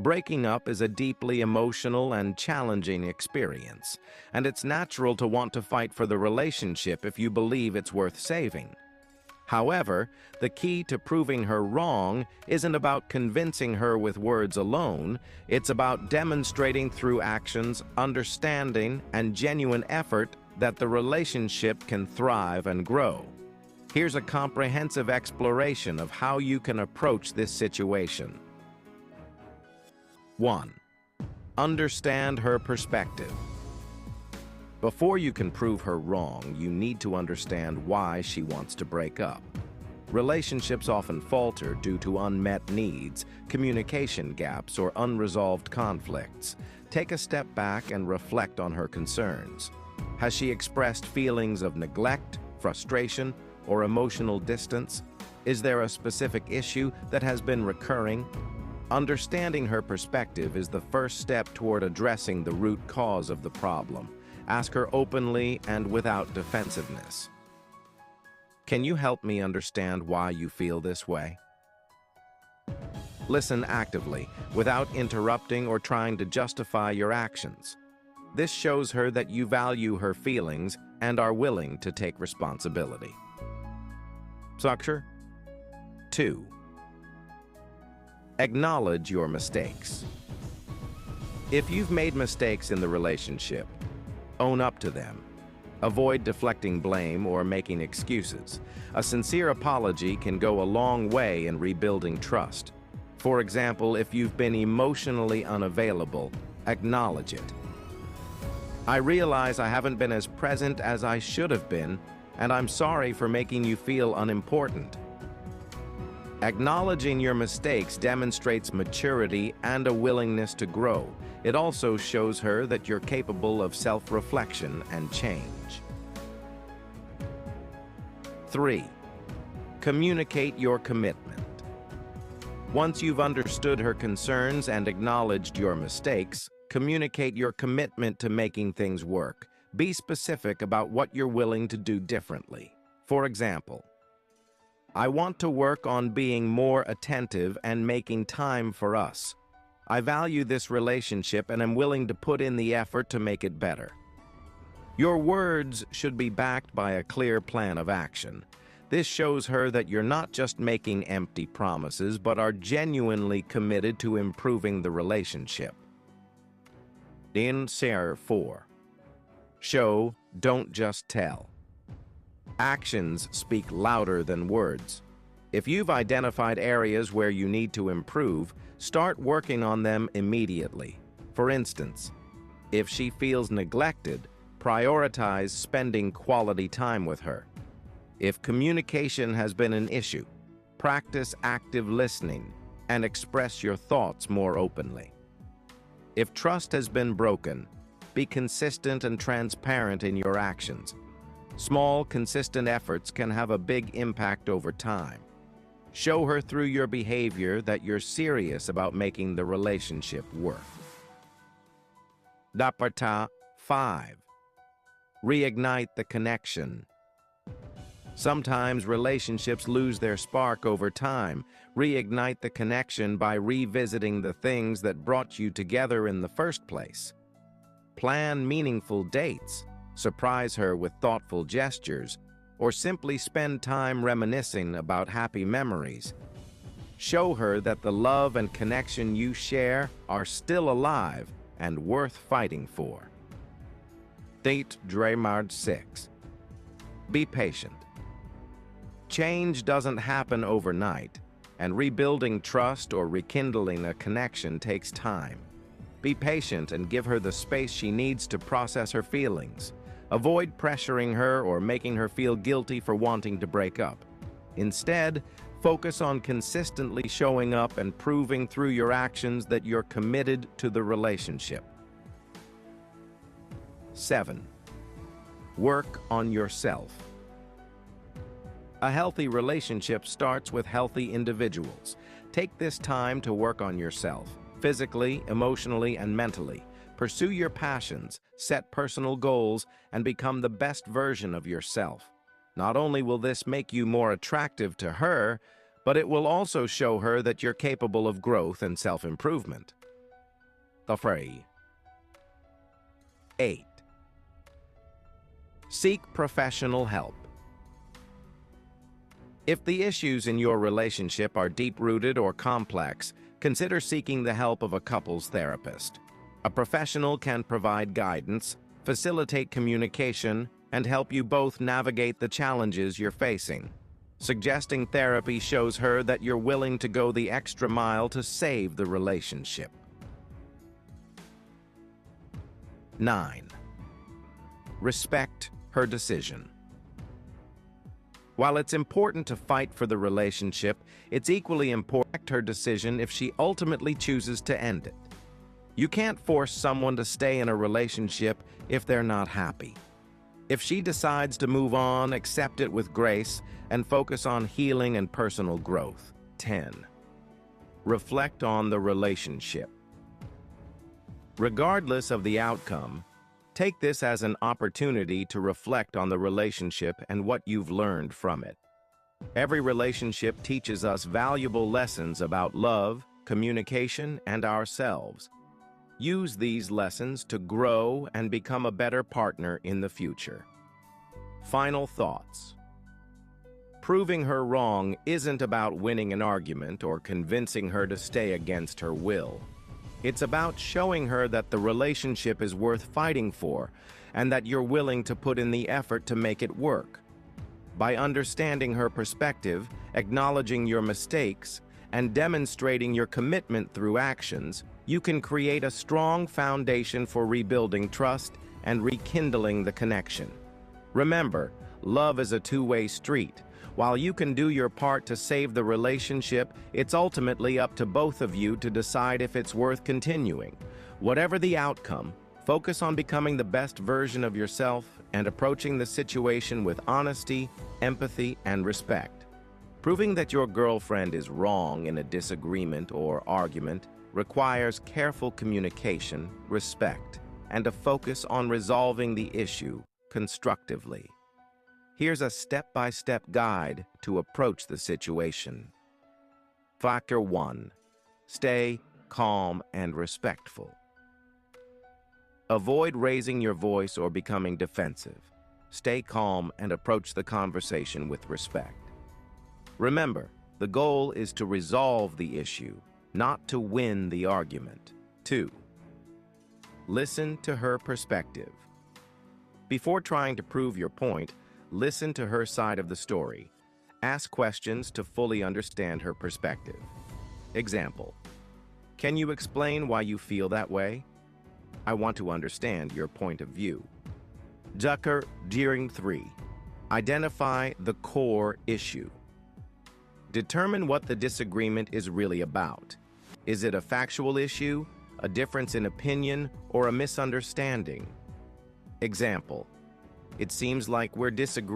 Breaking up is a deeply emotional and challenging experience, and it's natural to want to fight for the relationship if you believe it's worth saving. However, the key to proving her wrong isn't about convincing her with words alone. It's about demonstrating through actions, understanding, and genuine effort that the relationship can thrive and grow. Here's a comprehensive exploration of how you can approach this situation. 1. Understand her perspective. Before you can prove her wrong, you need to understand why she wants to break up. Relationships often falter due to unmet needs, communication gaps, or unresolved conflicts. Take a step back and reflect on her concerns. Has she expressed feelings of neglect, frustration, or emotional distance? Is there a specific issue that has been recurring? Understanding her perspective is the first step toward addressing the root cause of the problem. Ask her openly and without defensiveness. Can you help me understand why you feel this way? Listen actively, without interrupting or trying to justify your actions. This shows her that you value her feelings and are willing to take responsibility. Structure 2. Acknowledge your mistakes. If you've made mistakes in the relationship, own up to them. Avoid deflecting blame or making excuses. A sincere apology can go a long way in rebuilding trust. For example, if you've been emotionally unavailable, acknowledge it. I realize I haven't been as present as I should have been, and I'm sorry for making you feel unimportant. Acknowledging your mistakes demonstrates maturity and a willingness to grow. It also shows her that you're capable of self-reflection and change. 3. Communicate your commitment. Once you've understood her concerns and acknowledged your mistakes, communicate your commitment to making things work. Be specific about what you're willing to do differently. For example, I want to work on being more attentive and making time for us. I value this relationship and am willing to put in the effort to make it better. Your words should be backed by a clear plan of action. This shows her that you're not just making empty promises, but are genuinely committed to improving the relationship. In 4. Show, don't just tell. Actions speak louder than words. If you've identified areas where you need to improve, start working on them immediately. For instance, if she feels neglected, prioritize spending quality time with her. If communication has been an issue, practice active listening and express your thoughts more openly. If trust has been broken, be consistent and transparent in your actions. Small, consistent efforts can have a big impact over time. Show her through your behavior that you're serious about making the relationship work. 5. Reignite the connection. Sometimes relationships lose their spark over time. Reignite the connection by revisiting the things that brought you together in the first place. Plan meaningful dates. Surprise her with thoughtful gestures, or simply spend time reminiscing about happy memories. Show her that the love and connection you share are still alive and worth fighting for. 6. Be patient. Change doesn't happen overnight, and rebuilding trust or rekindling a connection takes time. Be patient and give her the space she needs to process her feelings. Avoid pressuring her or making her feel guilty for wanting to break up. Instead, focus on consistently showing up and proving through your actions that you're committed to the relationship. 7. Work on yourself. A healthy relationship starts with healthy individuals. Take this time to work on yourself, physically, emotionally, and mentally. Pursue your passions, set personal goals, and become the best version of yourself. Not only will this make you more attractive to her, but it will also show her that you're capable of growth and self-improvement. afraid. 8. Seek professional help. If the issues in your relationship are deep-rooted or complex, consider seeking the help of a couples therapist. A professional can provide guidance, facilitate communication, and help you both navigate the challenges you're facing. Suggesting therapy shows her that you're willing to go the extra mile to save the relationship. 9. Respect her decision. While it's important to fight for the relationship, it's equally important her decision if she ultimately chooses to end it. You can't force someone to stay in a relationship if they're not happy. If she decides to move on, accept it with grace and focus on healing and personal growth. 10. Reflect on the relationship. Regardless of the outcome, take this as an opportunity to reflect on the relationship and what you've learned from it. Every relationship teaches us valuable lessons about love, communication, and ourselves. Use these lessons to grow and become a better partner in the future. Final thoughts. Proving her wrong isn't about winning an argument or convincing her to stay against her will. It's about showing her that the relationship is worth fighting for and that you're willing to put in the effort to make it work. By understanding her perspective, acknowledging your mistakes, and demonstrating your commitment through actions, you can create a strong foundation for rebuilding trust and rekindling the connection. Remember, love is a two-way street. While you can do your part to save the relationship, it's ultimately up to both of you to decide if it's worth continuing. Whatever the outcome, focus on becoming the best version of yourself and approaching the situation with honesty, empathy, and respect. Proving that your girlfriend is wrong in a disagreement or argument requires careful communication, respect, and a focus on resolving the issue constructively. Here's a step-by-step guide to approach the situation. Factor 1. Stay calm and respectful. Avoid raising your voice or becoming defensive. Stay calm and approach the conversation with respect. Remember, the goal is to resolve the issue, not to win the argument. 2. Listen to her perspective. Before trying to prove your point, listen to her side of the story. Ask questions to fully understand her perspective. Example: can you explain why you feel that way? I want to understand your point of view. Ducker Deering 3. Identify the core issue. Determine what the disagreement is really about. Is it a factual issue, a difference in opinion, or a misunderstanding? Example: it seems like we're disagreeing